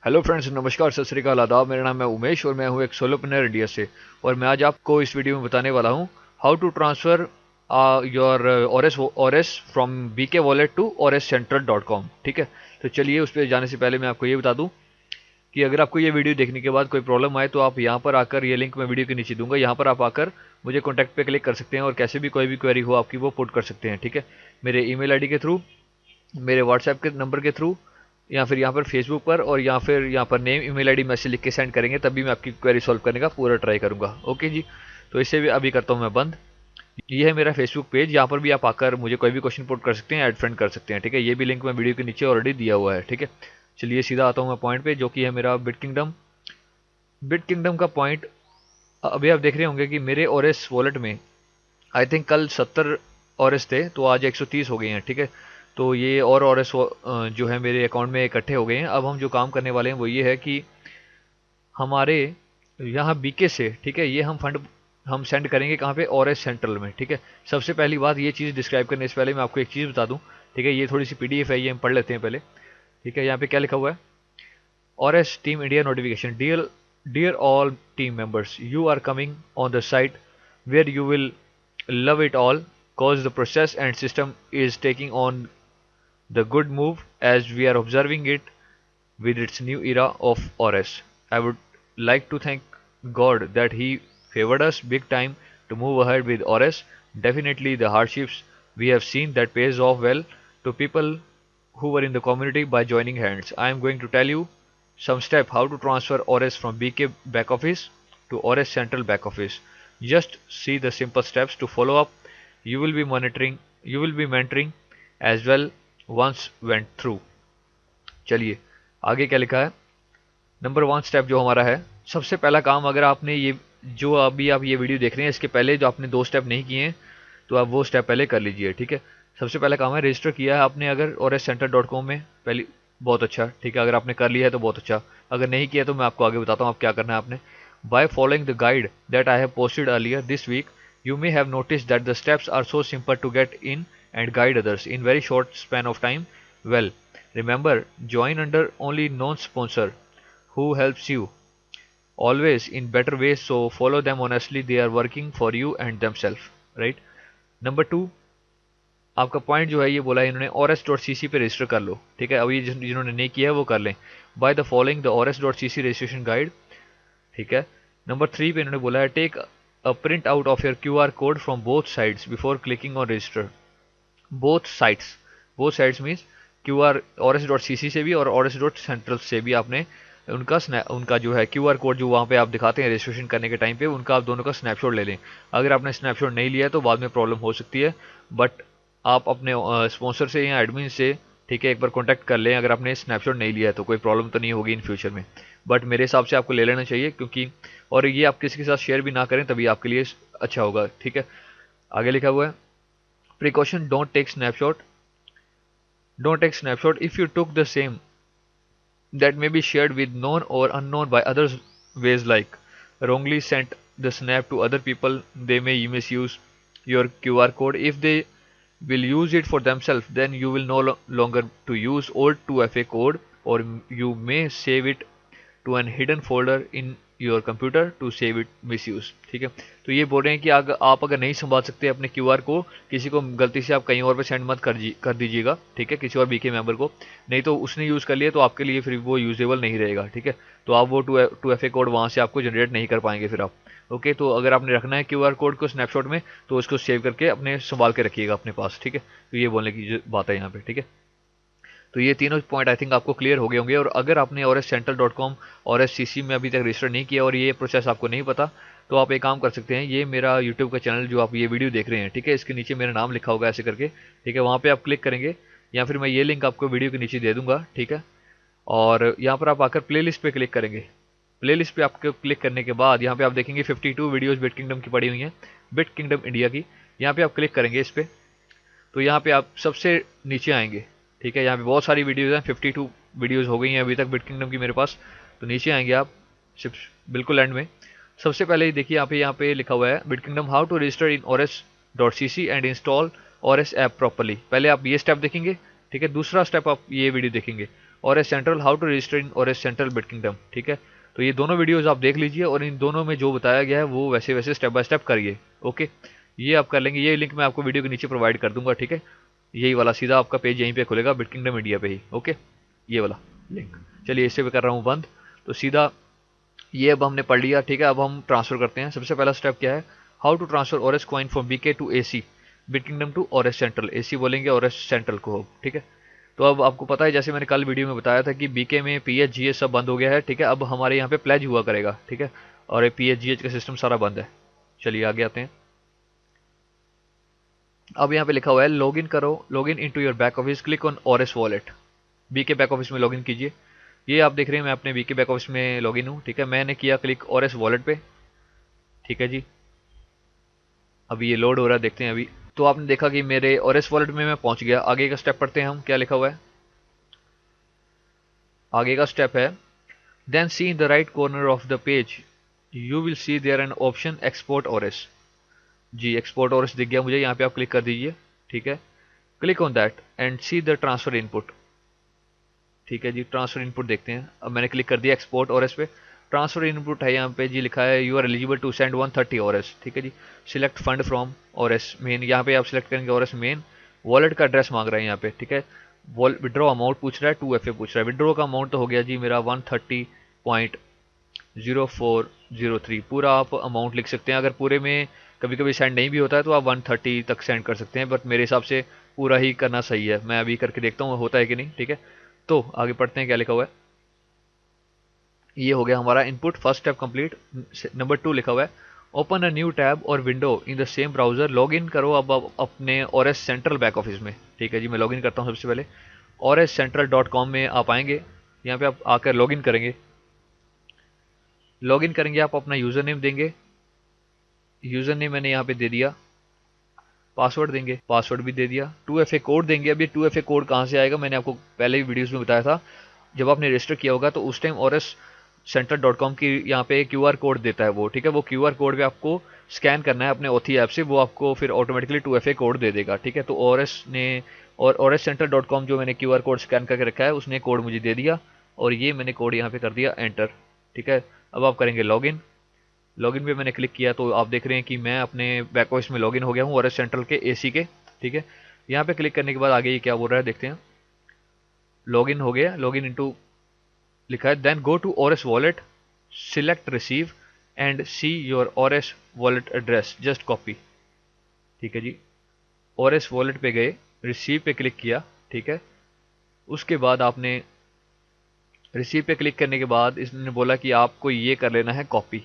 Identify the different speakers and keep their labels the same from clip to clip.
Speaker 1: Hello friends, नमस्कार, सत श्री अकाल, आदाब। मेरा नाम है उमेश और मैं हूं एक सोलोप्रेन्योर इंडिया से। और मैं आज आपको इस वीडियो में बताने वाला हूं how to transfer your Ores from BK wallet to orescentral.com। ठीक है, तो चलिए उस पर जाने से पहले मैं आपको ये बता दूं कि अगर आपको ये वीडियो देखने के बाद कोई प्रॉब्लम आए तो आप यहाँ पर आकर, ये लिंक मैं वीडियो के नीचे दूंगा, यहाँ पर आप आकर मुझे कॉन्टैक्ट पे क्लिक कर सकते हैं और कैसे भी कोई भी क्वेरी हो आपकी वो पुट कर सकते हैं। ठीक है, मेरे ईमेल आईडी के थ्रू, मेरे व्हाट्सएप के नंबर के थ्रू, या फिर यहाँ पर फेसबुक पर, और या फिर यहाँ पर नेम ईमेल आईडी मैसेज लिख के सेंड करेंगे, तभी मैं आपकी क्वेरी सॉल्व करने का पूरा ट्राई करूँगा। ओके जी, तो इसे भी अभी करता हूँ मैं बंद। ये है मेरा फेसबुक पेज, यहाँ पर भी आप आकर मुझे कोई भी क्वेश्चन पुट कर सकते हैं, ऐड फ्रेंड कर सकते हैं। ठीक है, ये भी लिंक मैं वीडियो के नीचे ऑलरेडी दिया हुआ है। ठीक है, चलिए सीधा आता हूँ मैं पॉइंट पे, जो कि है मेरा बिट किंगडम। बिट किंगडम का पॉइंट अभी आप देख रहे होंगे कि मेरे ओरेस वॉलेट में आई थिंक कल 70 ओरेस थे, तो आज 130 हो गए हैं। ठीक है, तो ये और ओरेस जो है मेरे अकाउंट में इकट्ठे हो गए हैं। अब हम जो काम करने वाले हैं वो ये है कि हमारे यहाँ बीके से, ठीक है, ये हम फंड हम सेंड करेंगे कहाँ पे, ओरेस सेंट्रल में। ठीक है, सबसे पहली बात, ये चीज़ डिस्क्राइब करने से पहले मैं आपको एक चीज़ बता दूँ। ठीक है, ये थोड़ी सी पीडीएफ है, ये हम पढ़ लेते हैं पहले। ठीक है, यहाँ पे क्या लिखा हुआ है, Ores team India notification, dear all team members, you are coming on the site where you will love it all, cause the process and system is taking on the good move as we are observing it with its new era of ORS. I would like to thank God that He favored us big time to move ahead with ORS. Definitely the hardships we have seen that pays off well to people who were in the community by joining hands. I am going to tell you some step how to transfer ORS from BK back office to ORS central back office. Just see the simple steps to follow up. You will be mentoring as well once went through. चलिए आगे क्या लिखा है। Number 1 step जो हमारा है, सबसे पहला काम, अगर आपने ये जो अभी आप ये वीडियो देख रहे हैं इसके पहले जो आपने 2 स्टेप नहीं किए हैं तो आप वो स्टेप पहले कर लीजिए। ठीक है, सबसे पहला काम है, रजिस्टर किया है आपने अगर orescentral.com में पहले, बहुत अच्छा। ठीक है, अगर आपने कर लिया है तो बहुत अच्छा, अगर नहीं किया तो मैं आपको आगे बताता हूँ आप क्या करना है आपने। By following the guide that I have posted earlier this week, you may have noticed that the steps are so simple to get in and guide others in very short span of time. Well, remember, join under only non-sponsor who helps you always in better ways, so follow them honestly, they are working for you and themselves, right? Number 2, आपका point जो है ये बोला है इन्होंने, ors.cc पे register कर लो। ठीक है, अभी जिन्होंने नहीं किया है वो कर लें, by the following the ors.cc registration guide. ठीक है, नंबर 3 पे इन्होंने बोला है, take a print out of your QR code from both sides before clicking on register. both sides means QR ors.cc से भी और ors.central से भी आपने उनका जो है QR कोड जो वहाँ पे आप दिखाते हैं रजिस्ट्रेशन करने के टाइम पे, उनका आप दोनों का स्नैपशॉट ले लें। अगर आपने स्नैपशॉट नहीं लिया है तो बाद में प्रॉब्लम हो सकती है, बट आप अपने स्पॉन्सर से या एडमिन से, ठीक है, एक बार कॉन्टैक्ट कर लें। अगर आपने स्नैपशॉट नहीं लिया है तो कोई प्रॉब्लम तो नहीं होगी इन फ्यूचर में, बट मेरे हिसाब से आपको ले लेना चाहिए, क्योंकि और ये आप किसी के साथ शेयर भी ना करें तभी आपके लिए अच्छा होगा। ठीक है, आगे लिखा हुआ है, precaution, don't take snapshot if you took the same that may be shared with known or unknown by others ways, like wrongly sent the snap to other people. They may misuse your QR code. If they will use it for themselves, then you will no longer to use old 2FA code, or you may save it to an hidden folder in your computer to save it misuse. ठीक है, तो ये बोल रहे हैं कि आप अगर नहीं संभाल सकते अपने क्यूआर को, किसी को गलती से आप कहीं और पे सेंड मत कर दीजिएगा। ठीक है, किसी और बीके मेंबर को, नहीं तो उसने यूज़ कर लिया तो आपके लिए फिर वो यूजेबल नहीं रहेगा। ठीक है, तो आप वो टू एफ ए कोड वहाँ से आपको जनरेट नहीं कर पाएंगे फिर आप। ओके, तो अगर आपने रखना है क्यूआर कोड को स्नैपशॉट में तो उसको सेव करके अपने संभाल के रखिएगा अपने पास। ठीक है, तो ये बोलने की बात है यहाँ पे। ठीक है, तो ये तीनों पॉइंट आई थिंक आपको क्लियर हो गए होंगे। और अगर आपने orescentral.com orescc में अभी तक रजिस्टर नहीं किया और ये प्रोसेस आपको नहीं पता, तो आप एक काम कर सकते हैं, ये मेरा यूट्यूब का चैनल जो आप ये वीडियो देख रहे हैं, ठीक है, इसके नीचे मेरा नाम लिखा होगा ऐसे करके। ठीक है, वहाँ पे आप क्लिक करेंगे, या फिर मैं ये लिंक आपको वीडियो के नीचे दे दूंगा। ठीक है, और यहाँ पर आप आकर प्लेलिस्ट पे क्लिक करेंगे। प्लेलिस्ट पे आपको क्लिक करने के बाद यहाँ पे आप देखेंगे 52 वीडियोस बिट किंगडम की पड़ी हुई हैं, बिट किंगडम इंडिया की। यहाँ पे आप क्लिक करेंगे इस पर, तो यहाँ पे आप सबसे नीचे आएंगे। ठीक है, यहाँ पे बहुत सारी वीडियोज़ हैं, 52 वीडियोज़ हो गई हैं अभी तक बिट किंगडम की मेरे पास। तो नीचे आएंगे आप सिर्फ बिल्कुल एंड में, सबसे पहले ही देखिए यहाँ पे लिखा हुआ है, Bit Kingdom how to register in ors.cc and install ORS app properly. पहले आप ये स्टेप देखेंगे। ठीक है, दूसरा स्टेप आप ये वीडियो देखेंगे, और S central, how to register in और एस सेंट्रल बिट किंगडम। ठीक है, तो ये दोनों वीडियोस आप देख लीजिए और इन दोनों में जो बताया गया है वो वैसे वैसे स्टेप बाय स्टेप करिए। ओके, ये आप कर लेंगे। ये लिंक मैं आपको वीडियो के नीचे प्रोवाइड कर दूंगा। ठीक है, यही वाला सीधा आपका पेज यहीं पे खुलेगा बिट किंगडम इंडिया पे ही। ओके, ये वाला लिंक। चलिए इसे भी कर रहा हूँ बंद। तो सीधा ये अब हमने पढ़ लिया। ठीक है, अब हम ट्रांसफर करते हैं। सबसे पहला स्टेप क्या है, how to transfer ORS coin from BK to AC, Bit Kingdom to और एस सेंट्रल। एसी बोलेंगे और एस सेंट्रल को। ठीक है, तो अब आपको पता है जैसे मैंने कल वीडियो में बताया था कि बीके में पीएच जीएच सब बंद हो गया है। ठीक है, अब हमारे यहाँ पे प्लेज हुआ करेगा। ठीक है, और ये पीएच जीएच का सिस्टम सारा बंद है। चलिए आगे आते हैं। अब यहाँ पे लिखा हुआ है लॉग इन करो, log in to your back office, click on और S wallet. BK back office में लॉग इन कीजिए। ये आप देख रहे हैं मैं अपने बीके बैक ऑफिस में लॉग इन हूँ। ठीक है, मैंने किया क्लिक और एस वॉलेट पे। ठीक है जी, अभी ये लोड हो रहा है, देखते हैं अभी। तो आपने देखा कि मेरे और एस वॉलेट में मैं पहुंच गया। आगे का स्टेप पढ़ते हैं हम, क्या लिखा हुआ है। आगे का स्टेप है then see in the right corner of the page you will see there an option export ORS. जी, एक्सपोर्ट और एस दिख गया मुझे, यहाँ पे आप क्लिक कर दीजिए। ठीक है, click on that and see the transfer input. ठीक है जी, ट्रांसफर इनपुट देखते हैं। अब मैंने क्लिक कर दिया एक्सपोर्ट और एस पे। ट्रांसफर इनपुट है यहाँ पे जी, लिखा है you are eligible to send 130 ORS. ठीक है जी, select fund from ORS main. यहाँ पे आप सिलेक्ट करेंगे और एस मेन। वॉलेट का एड्रेस मांग रहा है यहाँ पे। ठीक है, विड्रॉ अमाउंट पूछ रहा है, 2FA पूछ रहा है। विड्रॉ का अमाउंट तो हो गया जी मेरा 130.0403। पूरा आप अमाउंट लिख सकते हैं। अगर पूरे में कभी कभी सेंड नहीं भी होता है तो आप 130 तक सेंड कर सकते हैं, बट मेरे हिसाब से पूरा ही करना सही है। मैं अभी करके देखता हूँ होता है कि नहीं। ठीक है, तो आगे पढ़ते हैं क्या लिखा हुआ है। ये हो गया हमारा input, first step complete. Number 2 लिखा हुआ है ओपन अ न्यू टैब और window in the same browser, log in करो अब अपने और एस सेंट्रल बैक ऑफिस में। ठीक है जी, मैं लॉग इन करता हूँ सबसे पहले। और एस सेंट्रल .com में आप आएंगे, यहाँ पे आप आकर लॉग इन करेंगे। लॉग इन करेंगे आप अपना यूज़र नेम देंगे। यूज़र नेम मैंने यहाँ पे दे दिया। पासवर्ड देंगे, पासवर्ड भी दे दिया। 2FA कोड देंगे। अब ये 2FA कोड कहाँ से आएगा, मैंने आपको पहले ही वीडियोज़ में बताया था। जब आपने रजिस्टर किया होगा तो उस टाइम और एस सेंटर .com की यहाँ पे QR कोड देता है वो। ठीक है, वो QR कोड पे आपको स्कैन करना है अपने ओथी ऐप से, वो आपको फिर ऑटोमेटिकली 2FA कोड दे देगा। ठीक है, तो और एस ने और एस सेंटर .com जो मैंने QR कोड स्कैन करके रखा है उसने कोड मुझे दे दिया और ये मैंने कोड यहाँ पे कर दिया एंटर। ठीक है, अब आप करेंगे लॉगिन। लॉगिन पे मैंने क्लिक किया तो आप देख रहे हैं कि मैं अपने बैक ऑफिस में लॉगिन हो गया हूँ और एस सेंट्रल के एसी के। ठीक है, यहाँ पे क्लिक करने के बाद आगे ये क्या बोल रहा है देखते हैं। लॉगिन हो गया, लॉगिन इनटू लिखा है देन गो टू और S wallet, select receive and see your और S wallet address, just copy. ठीक है जी, और एस वॉलेट पे गए, रिसीव पे क्लिक किया। ठीक है, उसके बाद आपने रिसीव पे क्लिक करने के बाद इसने बोला कि आपको ये कर लेना है कॉपी।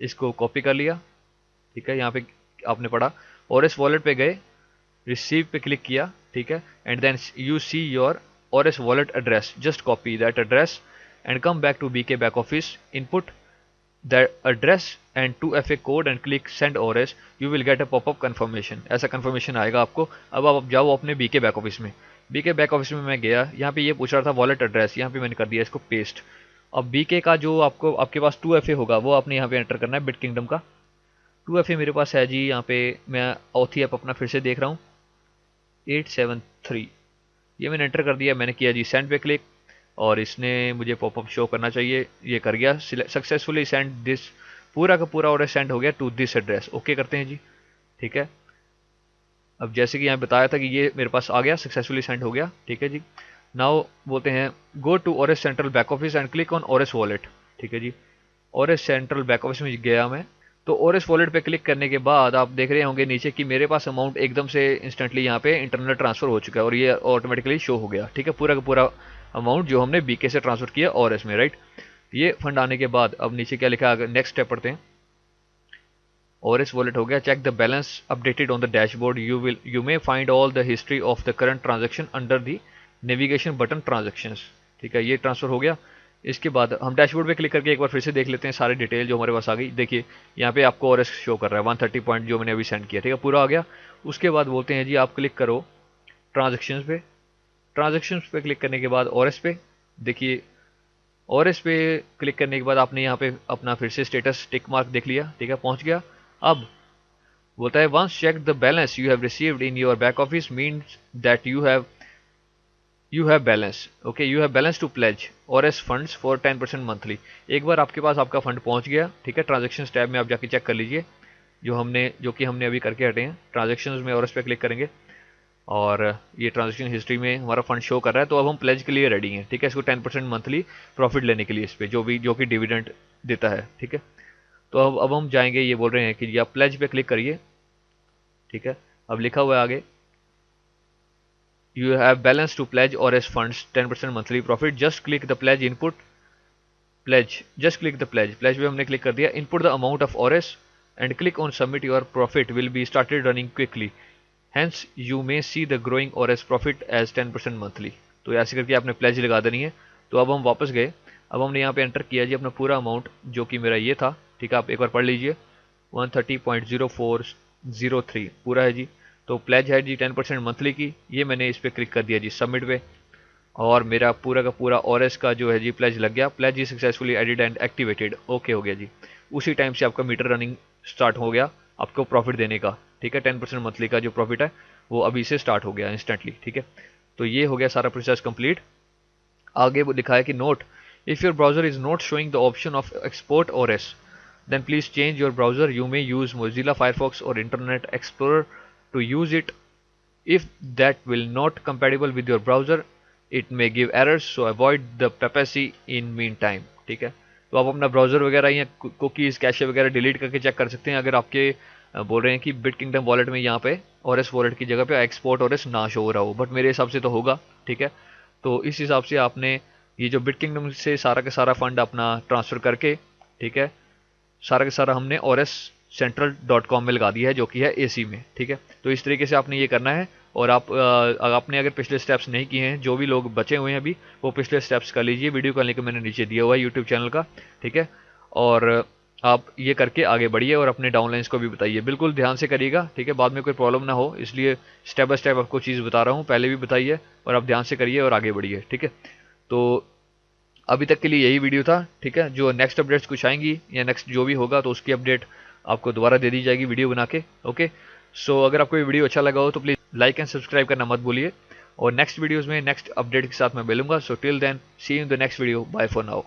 Speaker 1: इसको कॉपी कर लिया। ठीक है, यहाँ पे आपने पढ़ा और एस वॉलेट पे गए, रिसीव पे क्लिक किया। ठीक है, and then you see your और S wallet address, just copy that address and come back to BK back office, input that address and 2FA code and click send O R S, you will get a popup confirmation. ऐसा confirmation आएगा आपको। अब आप जाओ अपने BK back office में। BK back office में मैं गया, यहाँ पे ये पूछ रहा था वॉलेट एड्रेस, यहाँ पे मैंने कर दिया इसको पेस्ट। अब बीके का जो आपको आपके पास 2FA होगा वो आपने यहाँ पे एंटर करना है, बिट किंगडम का 2FA मेरे पास है जी। यहाँ पे मैं ऑथी ऐप अपना फिर से देख रहा हूँ 873, ये मैंने एंटर कर दिया। मैंने किया जी सेंड पे क्लिक और इसने मुझे पॉपअप शो करना चाहिए, ये कर गया सक्सेसफुली सेंड दिस, पूरा का पूरा ऑर्डर सेंड हो गया टू दिस एड्रेस। ओके करते हैं जी। ठीक है, अब जैसे कि यहाँ बताया था कि ये मेरे पास आ गया, सक्सेसफुली सेंड हो गया। ठीक है जी, नाउ बोलते हैं गो टू और S central back office and click on और एस वॉलेट। ठीक है जी, और एस सेंट्रल बैक ऑफिस में गया मैं, तो और एस वॉलेट पे क्लिक करने के बाद आप देख रहे होंगे नीचे कि मेरे पास अमाउंट एकदम से इंस्टेंटली यहाँ पे इंटरनल ट्रांसफर हो चुका है और ये ऑटोमेटिकली शो हो गया। ठीक है, पूरा का पूरा अमाउंट जो हमने बीके से ट्रांसफर किया और एस में, राइट। ये फंड आने के बाद अब नीचे क्या लिखा है, नेक्स्ट स्टेप पढ़ते हैं। और एस वॉलेट हो गया, check the balance updated on the dashboard, you may find all the history of the current transaction under the navigation button transactions. ठीक है, ये ट्रांसफर हो गया। इसके बाद हम डैशबोर्ड पे क्लिक करके एक बार फिर से देख लेते हैं सारी डिटेल जो हमारे पास आ गई। देखिए यहाँ पे आपको और एस शो कर रहा है 130 पॉइंट जो मैंने अभी सेंड किया। ठीक है, पूरा आ गया। उसके बाद बोलते हैं जी आप क्लिक करो ट्रांजेक्शन्स पे। ट्रांजेक्शन्स पे क्लिक करने के बाद और एस पे देखिए, और एस पे क्लिक करने के बाद आपने यहाँ पे अपना फिर से स्टेटस टिक मार्क देख लिया। ठीक है, पहुँच गया। अब बोलता है once check the balance you have received in your back office means that you have you have balance, okay, you have balance to pledge और एस फंड्स फॉर 10% मंथली। एक बार आपके पास आपका फंड पहुंच गया, ठीक है, ट्रांजेक्शन टैब में आप जाके चेक कर लीजिए, जो कि हमने अभी करके हटे हैं। ट्रांजेक्शन में और इस पर क्लिक करेंगे और ये ट्रांजेक्शन हिस्ट्री में हमारा फंड शो कर रहा है, तो अब हम प्लेज के लिए रेडी हैं, ठीक है, इसको 10% मंथली प्रॉफिट लेने के लिए इस पर जो कि डिविडेंड देता है, ठीक है। तो अब हम जाएंगे, ये बोल रहे हैं कि आप प्लेज पे क्लिक करिए, ठीक है। अब लिखा हुआ है आगे, you have balance to pledge और S funds 10% monthly profit, just click the pledge input pledge, just click the pledge, pledge पे हमने क्लिक कर दिया, input the amount of O R S and click on submit, your profit will be started running quickly, hence you may see the growing O R S profit as 10% monthly. तो ऐसे करके आपने pledge लगा देनी है। तो अब हम वापस गए, अब हमने यहाँ पे एंटर किया जी अपना पूरा अमाउंट, जो कि मेरा ये था, ठीक है, आप एक बार पढ़ लीजिए, 130.0403 पूरा है जी। तो प्लेज है जी 10% मंथली की, ये मैंने इस पर क्लिक कर दिया जी सबमिट पे, और मेरा पूरा का पूरा और एस का जो है जी प्लेज लग गया, प्लेज जी successfully added and activated, okay हो गया जी। उसी टाइम से आपका मीटर रनिंग स्टार्ट हो गया आपको प्रॉफिट देने का, ठीक है, 10% मंथली का जो प्रॉफिट है वो अभी से स्टार्ट हो गया इंस्टेंटली, ठीक है। तो ये हो गया सारा प्रोसेस कंप्लीट। आगे वो लिखा है कि note, if your browser is not showing the option of export और S, then please change your browser. You may use Mozilla Firefox or Internet Explorer to use it. If that will not compatible with your browser, it may give errors, so avoid the papacy in meantime, ठीक है। तो आप अपना browser वगैरह या cookies cache वगैरह delete करके check कर सकते हैं, अगर आपके बोल रहे हैं कि बिट किंगडम वॉलेट में यहाँ पे और एस वॉलेट की जगह पे एक्सपोर्ट और एस ना शो हो रहा हो, बट मेरे हिसाब से तो होगा, ठीक है। तो इस हिसाब से आपने ये जो बिट किंगडम से सारा का सारा फंड अपना ट्रांसफ़र करके, ठीक है, सारा का सारा हमने और एस central.com में लगा दिया है, जो कि है एसी में, ठीक है। तो इस तरीके से आपने ये करना है। और आपने अगर पिछले स्टेप्स नहीं किए हैं, जो भी लोग बचे हुए हैं अभी, वो पिछले स्टेप्स कर लीजिए, वीडियो का लिंक मैंने नीचे दिया हुआ है यूट्यूब चैनल का, ठीक है। और आप ये करके आगे बढ़िए और अपने डाउनलाइंस को भी बताइए, बिल्कुल ध्यान से करिएगा, ठीक है, बाद में कोई प्रॉब्लम ना हो, इसलिए स्टेप बाय स्टेप आपको चीज़ बता रहा हूँ, पहले भी बताइए और आप ध्यान से करिए और आगे बढ़िए, ठीक है। तो अभी तक के लिए यही वीडियो था, ठीक है। जो नेक्स्ट अपडेट्स कुछ आएंगी या नेक्स्ट जो भी होगा तो उसकी अपडेट आपको दोबारा दे दी जाएगी वीडियो बना के, ओके। सो अगर आपको ये वीडियो अच्छा लगा हो तो प्लीज़ लाइक एंड सब्सक्राइब करना मत भूलिए, और नेक्स्ट वीडियोज़ में नेक्स्ट अपडेट के साथ मैं मिलूंगा। So till then, see you in the next video, bye for now.